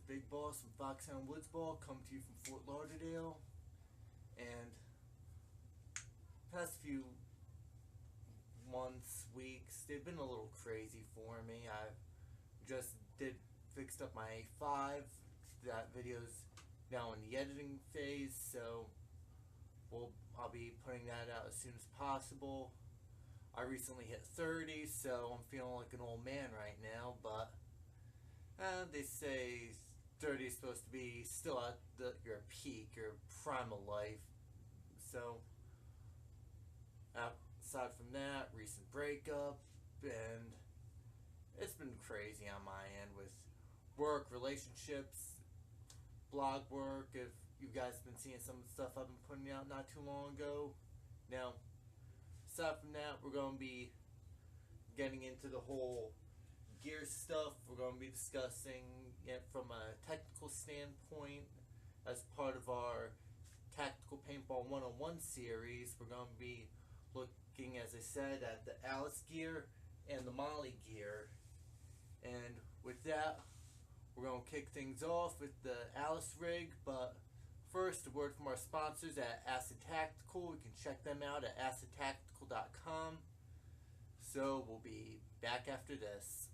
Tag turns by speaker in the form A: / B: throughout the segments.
A: Big Boss from Foxhound Woods Ball, coming to you from Fort Lauderdale. And past few months, weeks, they've been a little crazy for me. I just fixed up my A.L.I.C.E. That video's now in the editing phase, so I'll be putting that out as soon as possible. I recently hit 30, so I'm feeling like an old man right now, but they say 30 is supposed to be still at your peak, your prime of life. So, aside from that, recent breakup, and it's been crazy on my end with work, relationships, blog work. If you guys have been seeing some of the stuff I've been putting out not too long ago. Now, aside from that, we're going to be getting into the whole gear stuff. We're going to be discussing it from a technical standpoint as part of our Tactical Paintball 101 series. We're going to be looking, as I said, at the A.L.I.C.E gear and the M.O.L.L.E gear. And with that, we're going to kick things off with the A.L.I.C.E rig, but first, a word from our sponsors at Acid Tactical. You can check them out at acidtactical.com. So we'll be back after this.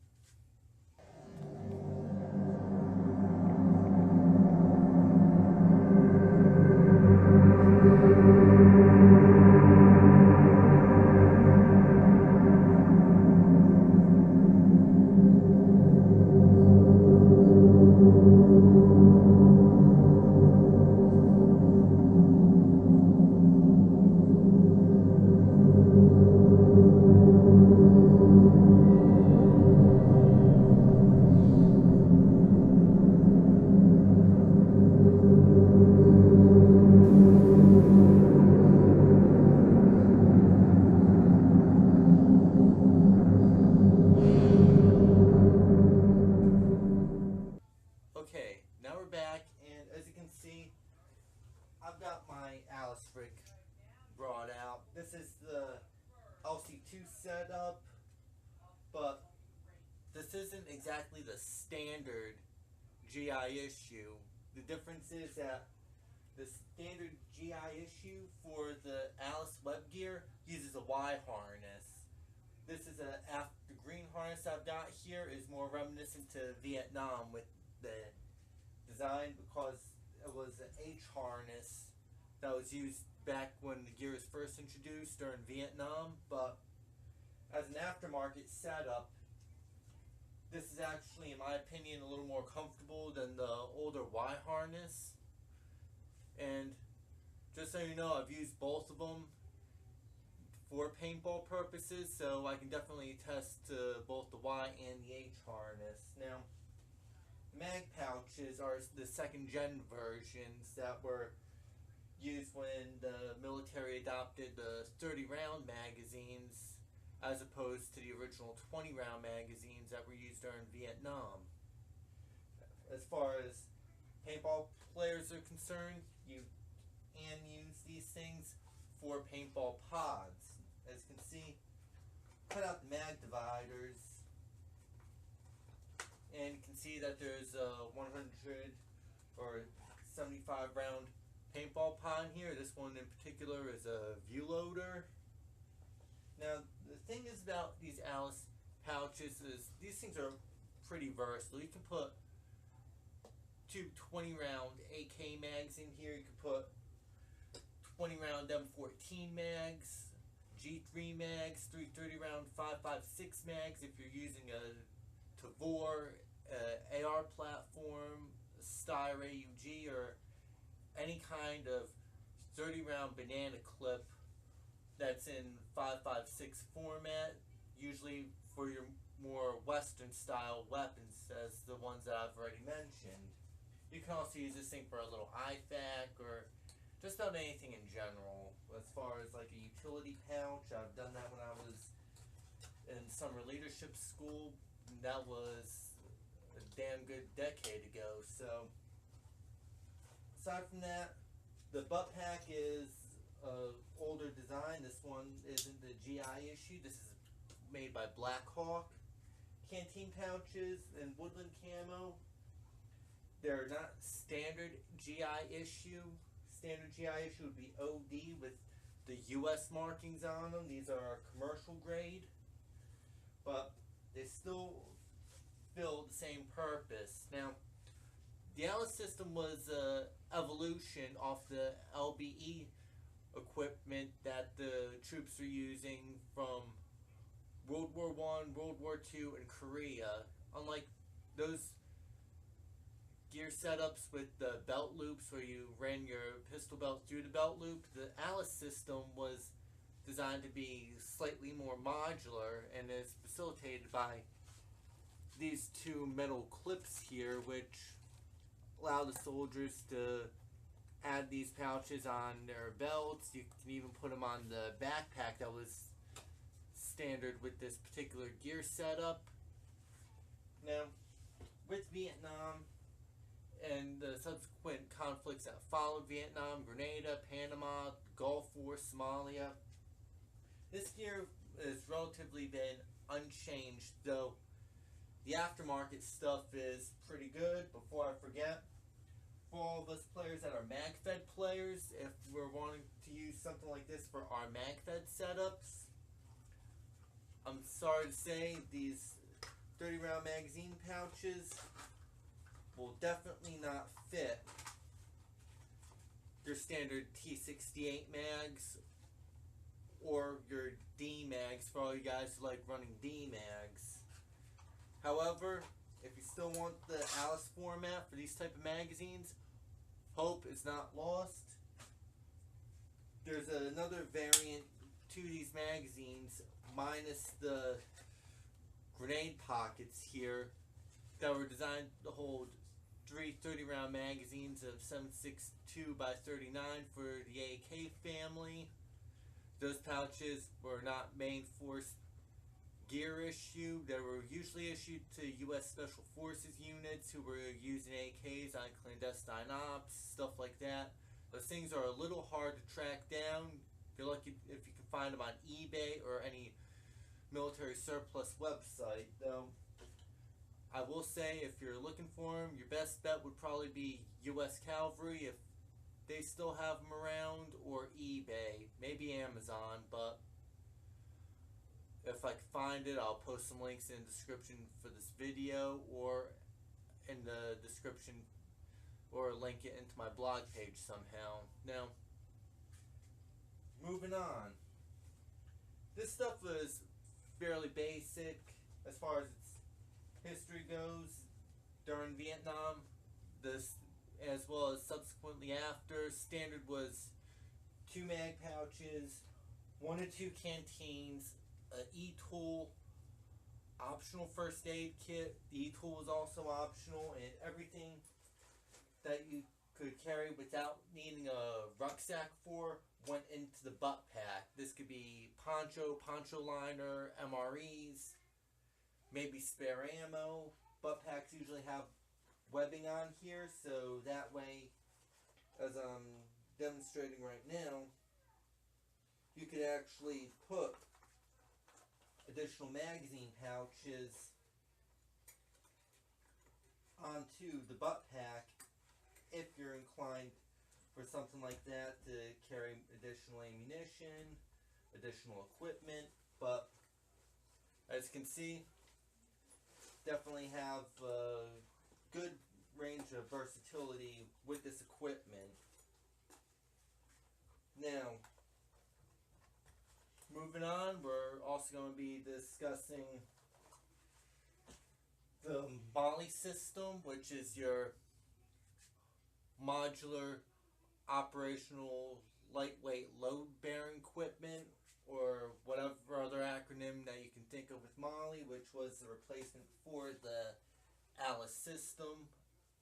A: Okay, now we're back, and as you can see, I've got my A.L.I.C.E rig brought out. This is the A.L.I.C.E 2 setup, but this isn't exactly the standard GI issue. The difference is that the standard GI issue for the A.L.I.C.E web gear uses a Y harness. This is the green harness I've got here is more reminiscent to Vietnam with the design, because it was an H harness that was used back when the gear was first introduced during Vietnam. But as an aftermarket setup, this is actually, in my opinion, a little more comfortable than the older Y harness. And just so you know, I've used both of them for paintball purposes, so I can definitely attest to both the Y and the H harness. Now, mag pouches are the second gen versions that were used when the military adopted the 30 round magazines as opposed to the original 20 round magazines that were used during Vietnam. As far as paintball players are concerned, you can use these things for paintball pods. As you can see, cut out the mag dividers, and you can see that there's a 100 or 75 round paintball pod here. This one in particular is a view loader. Now, the thing is about these A.L.I.C.E pouches is these things are pretty versatile. You can put two 20 round AK mags in here. You can put 20 round M14 mags, G3 mags, 330 round 5.56 mags if you're using a Tavor, AR platform, Steyr AUG, or any kind of 30 round banana clip that's in 5.56 format, usually for your more Western style weapons, as the ones that I've already mentioned. You can also use this thing for a little IFAK or just about anything in general. As far as like a utility pouch, I've done that when I was in summer leadership school. That was a damn good decade ago. So, aside from that, the butt pack is an older design. This one isn't the GI issue. This is made by Black Hawk. Canteen pouches in woodland camo. They're not standard GI issue. Standard GI issue would be OD with the US markings on them. These are commercial grade, but they still fill the same purpose. Now, the A.L.I.C.E system was an evolution off the LBE equipment that the troops are using from World War One, World War Two, and Korea. Unlike those gear setups with the belt loops where you ran your pistol belt through the belt loop, the A.L.I.C.E system was designed to be slightly more modular and is facilitated by these two metal clips here, which allow the soldiers to add these pouches on their belts. You can even put them on the backpack that was standard with this particular gear setup. Now, with Vietnam and the subsequent conflicts that followed Vietnam, Grenada, Panama, Gulf War, Somalia, this gear has relatively been unchanged, though the aftermarket stuff is pretty good. Before I forget, for all of us players that are MagFed players, if we're wanting to use something like this for our MagFed setups, I'm sorry to say these 30 round magazine pouches will definitely not fit your standard T68 mags or your D mags for all you guys who like running D mags. However, if you still want the A.L.I.C.E format for these type of magazines, hope is not lost. There's another variant to these magazines minus the grenade pockets here that were designed to hold three 30-round magazines of 7.62 by 39 for the AK family. Those pouches were not main force gear issue. They were usually issued to U.S. Special Forces units who were using AKs on clandestine ops, stuff like that. Those things are a little hard to track down. You're lucky if you can find them on eBay or any military surplus website, though. I will say, if you're looking for them, your best bet would probably be U.S. Cavalry if they still have them around, or eBay, maybe Amazon, but if I can find it, I'll post some links in the description for this video or in the description, or link it into my blog page somehow. Now, moving on. This stuff was fairly basic as far as its history goes during Vietnam, this as well as subsequently after. Standard was 2 mag pouches, 1 to 2 canteens, an e-tool, optional first aid kit. The e-tool was also optional, and everything that you could carry without needing a rucksack for went into the butt pack. This could be poncho liner, MREs, maybe spare ammo. Butt packs usually have webbing on here, so that way, as I'm demonstrating right now, you could actually put additional magazine pouches onto the butt pack if you're inclined for something like that, to carry additional ammunition, additional equipment. But as you can see, definitely have a good range of versatility with this equipment. Now, moving on, we're also going to be discussing the M.O.L.L.E system, which is your modular operational lightweight load bearing equipment, or whatever other acronym that you can think of with M.O.L.L.E, which was the replacement for the A.L.I.C.E system.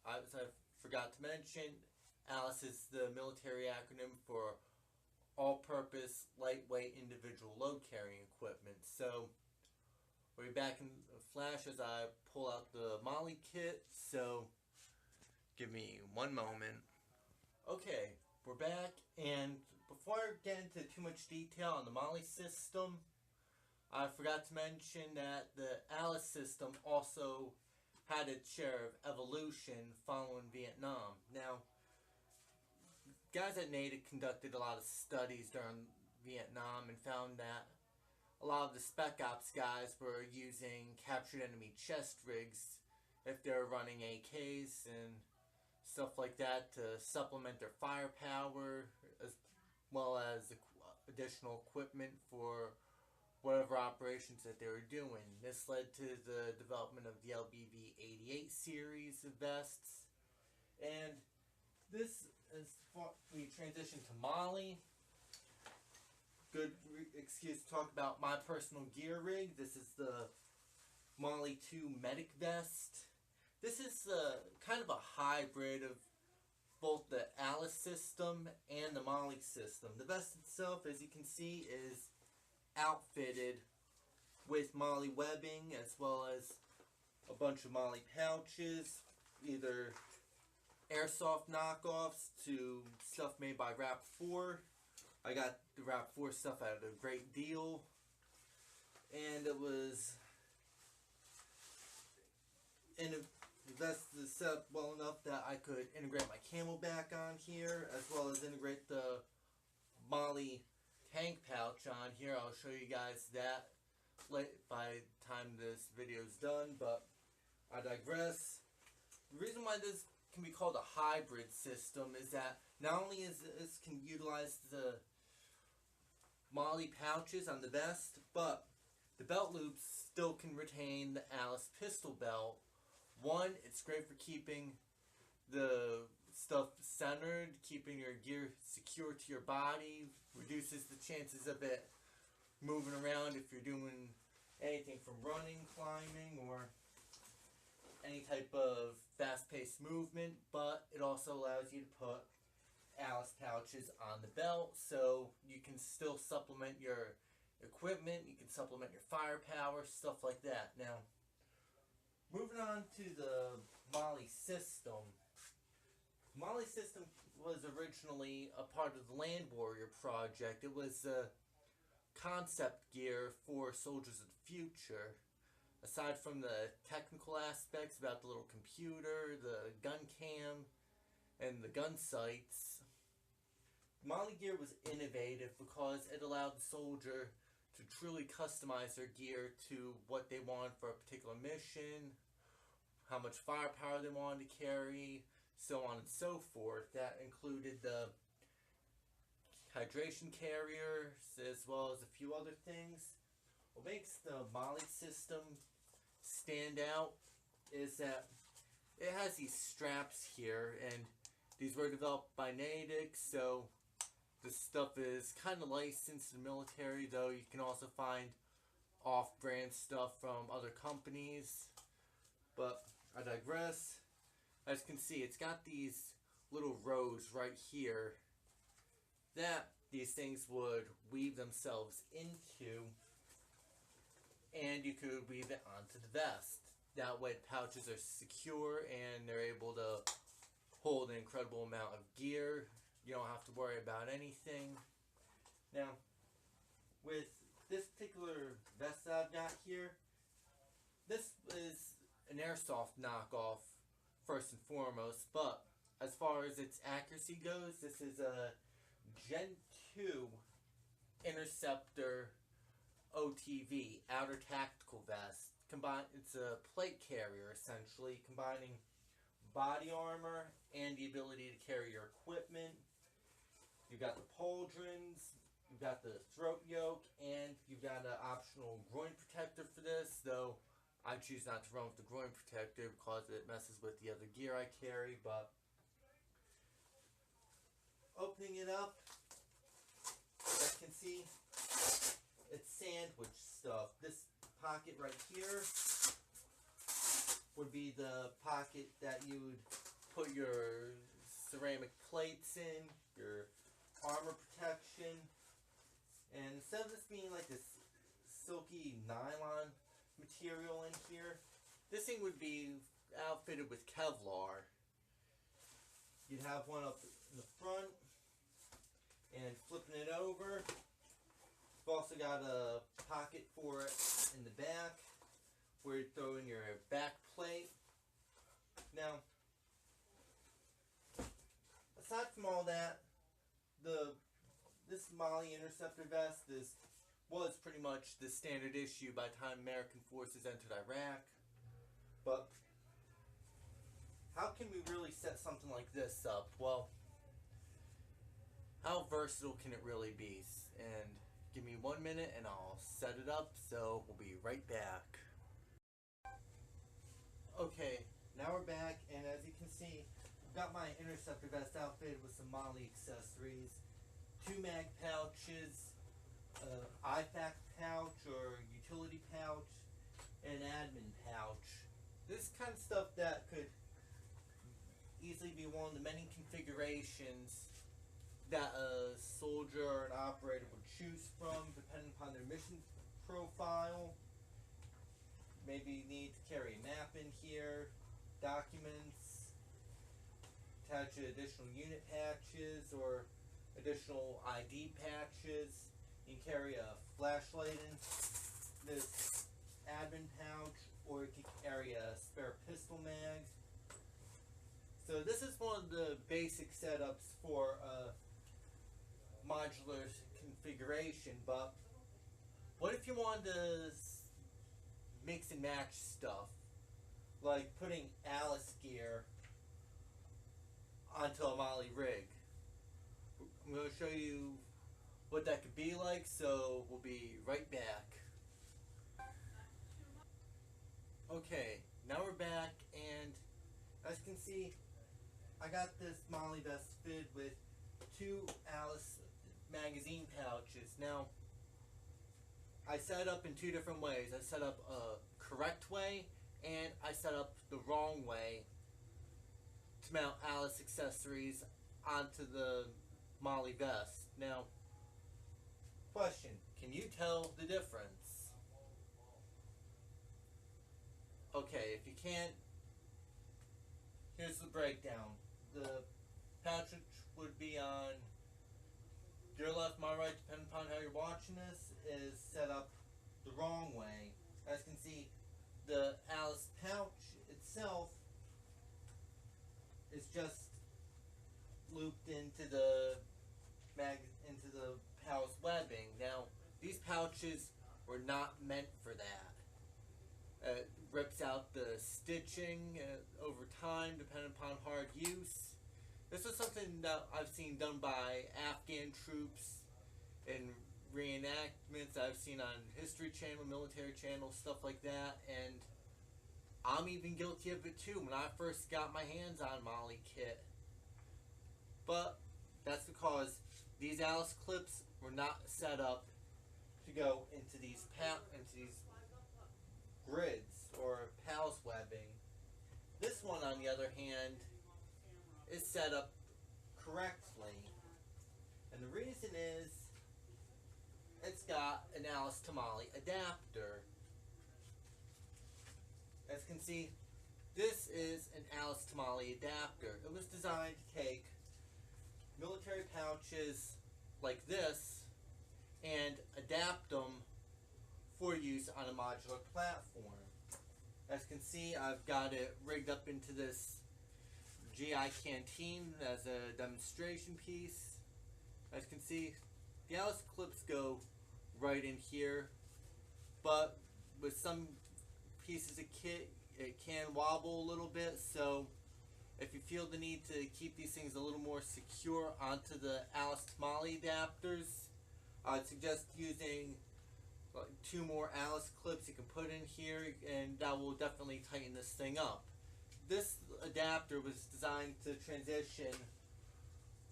A: As I forgot to mention, A.L.I.C.E is the military acronym for all-purpose lightweight individual load carrying equipment. So we'll be back in a flash as I pull out the M.O.L.L.E kit, so give me one moment. Okay, we're back, and before I get into too much detail on the M.O.L.L.E system, I forgot to mention that the A.L.I.C.E system also had its share of evolution following Vietnam. Now, guys at Natick conducted a lot of studies during Vietnam and found that a lot of the Spec Ops guys were using captured enemy chest rigs if they were running AKs and stuff like that to supplement their firepower, as well as additional equipment for whatever operations that they were doing. This led to the development of the LBV-88 series of vests. And this is we transition to M.O.L.L.E. Good excuse to talk about my personal gear rig. This is the M.O.L.L.E 2 Medic Vest. This is kind of a hybrid of both the A.L.I.C.E system and the M.O.L.L.E system. The vest itself, as you can see, is outfitted with M.O.L.L.E webbing as well as a bunch of M.O.L.L.E pouches, either airsoft knockoffs to stuff made by RAP4. I got the RAP4 stuff at a great deal, and it was the vest is set up well enough that I could integrate my camelback on here, as well as integrate the M.O.L.L.E tank pouch on here. I'll show you guys that by the time this video is done, but I digress. The reason why this can be called a hybrid system is that not only is this can utilize the M.O.L.L.E pouches on the vest, but the belt loops still can retain the A.L.I.C.E pistol belt. One, it's great for keeping the stuff centered, keeping your gear secure to your body, reduces the chances of it moving around if you're doing anything from running, climbing, or any type of fast-paced movement, but it also allows you to put A.L.I.C.E pouches on the belt, so you can still supplement your equipment, you can supplement your firepower, stuff like that. Now, moving on to the M.O.L.L.E system. M.O.L.L.E system was originally a part of the Land Warrior project. It was a concept gear for soldiers of the future. Aside from the technical aspects about the little computer, the gun cam, and the gun sights, M.O.L.L.E gear was innovative because it allowed the soldier to truly customize their gear to what they wanted for a particular mission, how much firepower they wanted to carry, so on and so forth. That included the hydration carriers as well as a few other things. What makes the M.O.L.L.E system stand out is that it has these straps here, and these were developed by Natick, so this stuff is kind of licensed in the military, though you can also find off-brand stuff from other companies. But I digress. As you can see, it's got these little rows right here that these things would weave themselves into, and you could weave it onto the vest. That way the pouches are secure and they're able to hold an incredible amount of gear. You don't have to worry about anything. Now, with this particular vest that I've got here, this is an airsoft knockoff first and foremost, but as far as its accuracy goes, this is a Gen 2 Interceptor OTV, Outer Tactical Vest. It's a plate carrier, essentially, combining body armor and the ability to carry your equipment. You've got the pauldrons, you've got the throat yoke, and you've got an optional groin protector for this, though I choose not to run with the groin protector because it messes with the other gear I carry. But opening it up, as you can see, it's sandwich stuff. This pocket right here would be the pocket that you would put your ceramic plates in, your armor protection, and instead of this being like this silky nylon material in here, this thing would be outfitted with Kevlar. You'd have one up in the front, and flipping it over, you've also got a pocket for it in the back, where you throw in your back plate. Now, aside from all that, this M.O.L.L.E interceptor vest was pretty much the standard issue by the time American forces entered Iraq. But how can we really set something like this up? Well, how versatile can it really be? And give me 1 minute and I'll set it up, so we'll be right back. Okay, now we're back, and as you can see, I've got my interceptor vest outfitted with some M.O.L.L.E accessories, 2 mag pouches, IFAC pouch or utility pouch, and an admin pouch. This kind of stuff that could easily be one of the many configurations that a soldier or an operator would choose from depending upon their mission profile. Maybe you need to carry a map in here, documents, attach additional unit patches or additional ID patches. You can carry a flashlight in this admin pouch, or you can carry a spare pistol mag. So this is one of the basic setups for a modular configuration, but what if you wanted to mix and match stuff, like putting A.L.I.C.E gear onto a M.O.L.L.E rig? I'm going to show you what that could be like, so we'll be right back. Okay, now we're back, and as you can see, I got this M.O.L.L.E vest fitted with 2 A.L.I.C.E magazine pouches. Now, I set it up in 2 different ways. I set up a correct way, and I set up the wrong way to mount A.L.I.C.E accessories onto the M.O.L.L.E vest. Now, question, can you tell the difference? Okay, if you can't, here's the breakdown. The pouch would be on your left, my right, depending upon how you're watching this, is set up the wrong way. As you can see, the A.L.I.C.E pouch itself is just looped into the pouch webbing. Now, these pouches were not meant for that. It rips out the stitching over time, depending upon hard use. This is something that I've seen done by Afghan troops in reenactments I've seen on History Channel, Military Channel, stuff like that, and I'm even guilty of it too when I first got my hands on M.O.L.L.E kit. But that's because these A.L.I.C.E clips were not set up to go into these grids or pals webbing. This one, on the other hand, is set up correctly, and the reason is it's got an A.L.I.C.E to M.O.L.L.E adapter. As you can see, this is an A.L.I.C.E to M.O.L.L.E adapter. It was designed to take military pouches like this and adapt them for use on a modular platform. As you can see, I've got it rigged up into this GI canteen as a demonstration piece. As you can see, the A.L.I.C.E clips go right in here, but with some pieces of kit, it can wobble a little bit, so if you feel the need to keep these things a little more secure onto the A.L.I.C.E to M.O.L.L.E adapters, I'd suggest using like 2 more A.L.I.C.E clips you can put in here, and that will definitely tighten this thing up. This adapter was designed to transition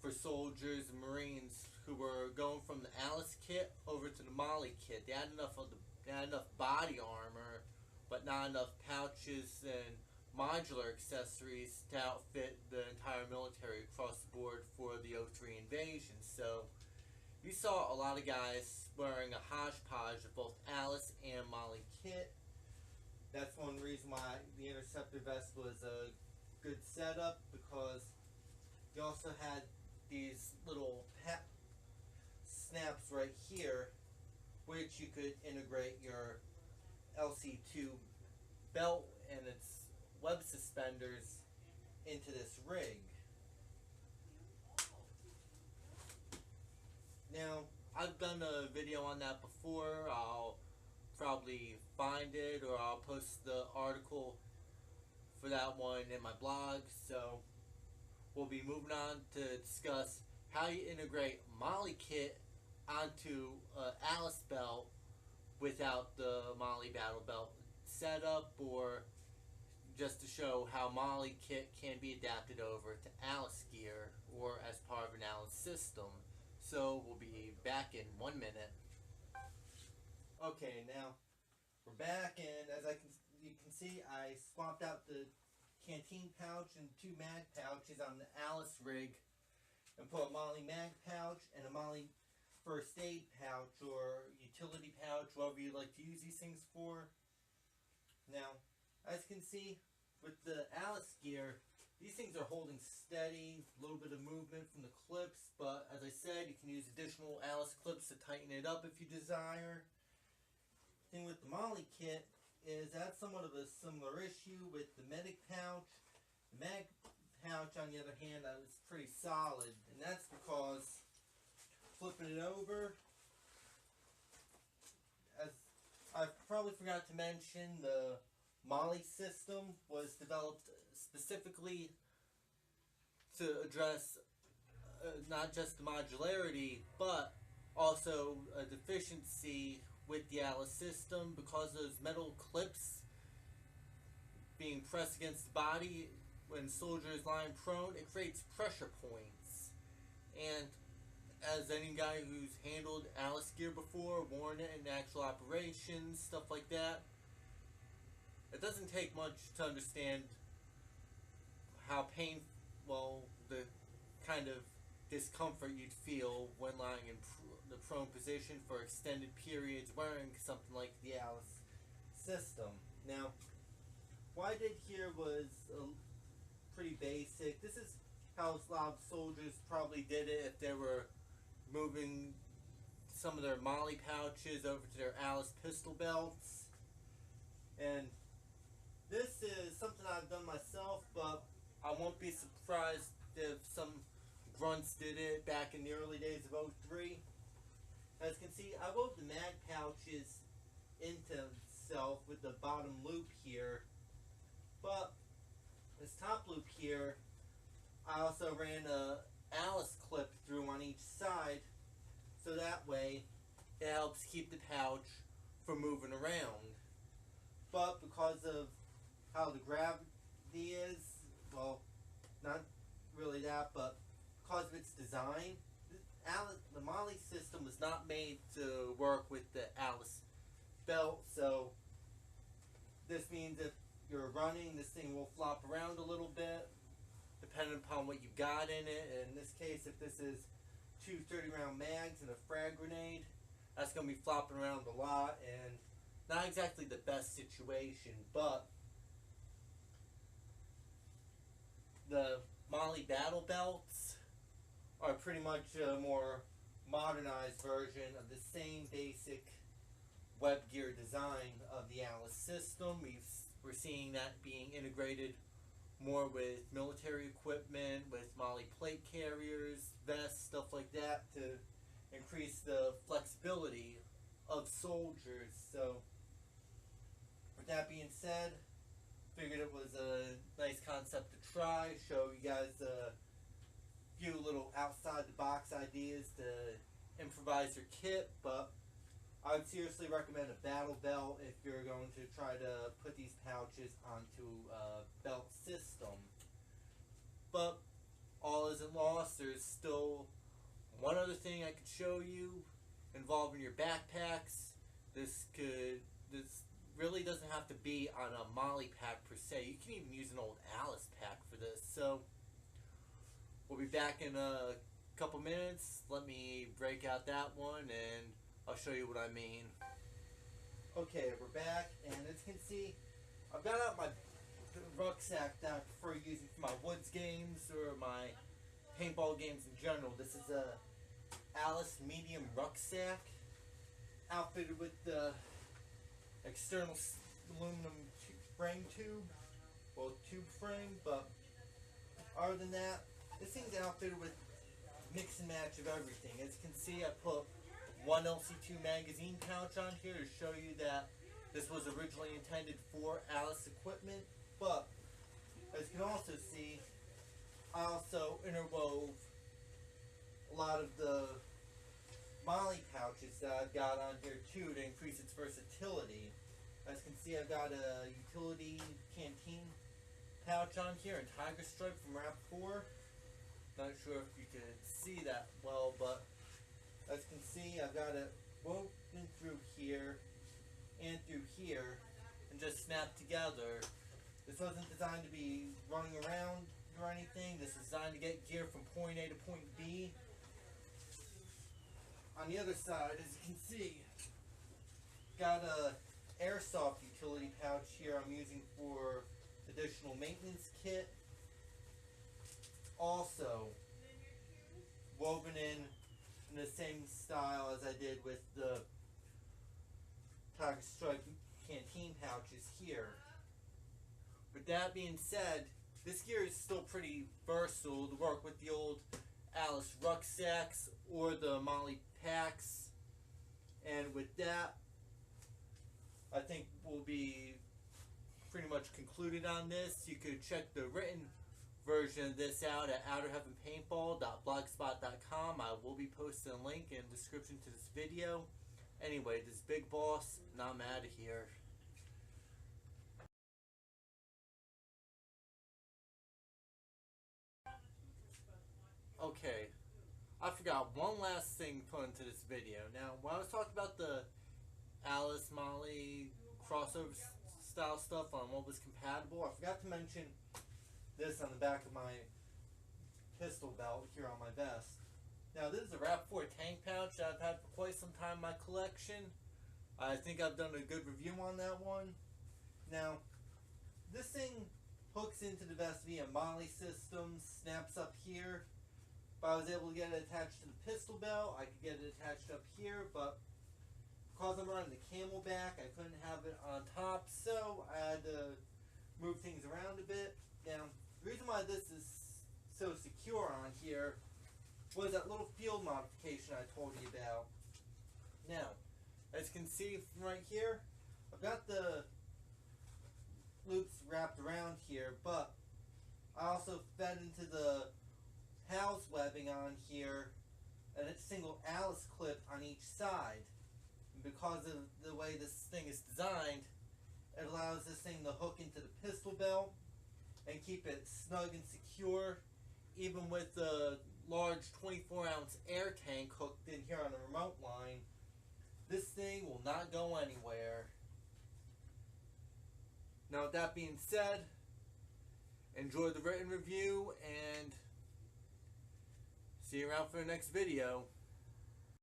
A: for soldiers and Marines who were going from the A.L.I.C.E kit over to the M.O.L.L.E kit. They had enough body armor, but not enough pouches and modular accessories to outfit the entire military across the board for the 03 invasion. So you saw a lot of guys wearing a hodgepodge of both A.L.I.C.E and M.O.L.L.E kit. That's one reason why the interceptor vest was a good setup, because you also had these little snaps right here, which you could integrate your LC2 belt and its web suspenders into this rig. Now, I've done a video on that before. I'll probably find it, or I'll post the article for that one in my blog. So we'll be moving on to discuss how you integrate M.O.L.L.E kit onto an A.L.I.C.E belt without the M.O.L.L E battle belt setup, or just to show how M.O.L.L E kit can be adapted over to A.L.I.C.E gear or as part of an A.L.I.C.E system. So we'll be back in 1 minute. Okay, now we're back, and as you can see, I swapped out the canteen pouch and 2 mag pouches on the A.L.I.C.E rig and put a M.O.L.L E mag pouch and a M.O.L.L E first aid pouch or utility pouch, whatever you like to use these things for. Now, as you can see with the A.L.I.C.E gear, these things are holding steady, a little bit of movement from the clips, but as I said, you can use additional A.L.I.C.E clips to tighten it up if you desire. The thing with the M.O.L.L E kit is that's somewhat of a similar issue with the medic pouch. The mag pouch, on the other hand, is pretty solid, and that's because flipping it over, as I probably forgot to mention, the M.O.L.L E system was developed specifically to address not just the modularity, but also a deficiency with the A.L.I.C.E system because those metal clips being pressed against the body when the soldier is lying prone, it creates pressure points. And as any guy who's handled A.L.I.C.E gear before, worn it in actual operations, stuff like that, it doesn't take much to understand how the kind of discomfort you'd feel when lying in the prone position for extended periods wearing something like the A.L.I.C.E system. Now, what I did here was pretty basic. This is how a lot of soldiers probably did it if they were moving some of their M.O.L.L E pouches over to their A.L.I.C.E pistol belts. And this is something I've done myself, but I won't be surprised if some grunts did it back in the early days of 03. As you can see, I wove the mag pouches into itself with the bottom loop here, but this top loop here, I also ran a A.L.I.C.E clip through on each side, so that way it helps keep the pouch from moving around. But because of how the gravity is, well, not really that, but because of its design, the M.O.L.L.E system was not made to work with the A.L.I.C.E belt, so this means if you're running, this thing will flop around a little bit, depending upon what you got in it. In this case, if this is 2 30-round mags and a frag grenade, that's going to be flopping around a lot, and not exactly the best situation, but the M.O.L.L.E battle belts are pretty much a more modernized version of the same basic web gear design of the A.L.I.C.E system. We're seeing that being integrated more with military equipment, with M.O.L.L.E plate carriers, vests, stuff like that, to increase the flexibility of soldiers. So, with that being said, figured it was a nice concept to try, show you guys a few little outside the box ideas to improvise your kit, but I would seriously recommend a battle belt if you're going to try to put these pouches onto a belt system. But all isn't lost. There's still one other thing I could show you involving your backpacks. This really doesn't have to be on a M.O.L.L.E pack per se. You can even use an old A.L.I.C.E pack for this. So we'll be back in a couple minutes. Let me break out that one and I'll show you what I mean. Okay, we're back, and as you can see, I've got out my rucksack that I prefer using for my woods games or my paintball games in general. This is a A.L.I.C.E medium rucksack, outfitted with the external aluminum frame tube, well, tube frame, but Other than that, this thing's outfitted with mix and match of everything. As you can see, I put one LC2 magazine pouch on here to show you that this was originally intended for A.L.I.C.E equipment, but as you can also see, I also interwove a lot of the M.O.L.L.E pouches that I've got on here too to increase its versatility. As you can see, I've got a utility canteen pouch on here in Tiger Stripe from Rap 4. Not sure if you can see that well, but as you can see, I've got it woven through here and through here and just snapped together. This wasn't designed to be running around or anything. This is designed to get gear from point A to point B. On the other side, as you can see, got a airsoft utility pouch here I'm using for additional maintenance kit. Also woven in the same style as I did with the Tiger Stripe canteen pouches here. With that being said, this gear is still pretty versatile to work with the old A.L.I.C.E rucksacks or the M.O.L.L.E packs. And with that, I think we'll be pretty much concluded on this. You could check the written version of this out at outerheavenpaintball.blogspot.com. I will be posting a link in the description to this video. Anyway, this Big Boss, and I'm out of here. Okay, I forgot one last thing put into this video. Now, when I was talking about the A.L.I.C.E M.O.L.L.E crossover style stuff on what was compatible, I forgot to mention this on the back of my pistol belt here on my vest. Now, this is a Rap 4 tank pouch that I've had for quite some time in my collection. I think I've done a good review on that one. Now, this thing hooks into the vest via M.O.L.L.E system, snaps up here. If I was able to get it attached to the pistol belt, I could get it attached up here, but because I'm running the camelback, I couldn't have it on top, so I had to move things around a bit. Now, the reason why this is so secure on here was that little field modification I told you about. Now, as you can see from right here, I've got the loops wrapped around here, but I also fed into the house webbing on here and a single A.L.I.C.E clip on each side. And because of the way this thing is designed, it allows this thing to hook into the pistol belt and keep it snug and secure, even with the large 24-ounce air tank hooked in here on the remote line. This thing will not go anywhere. Now, with that being said, enjoy the written review and see you around for the next video.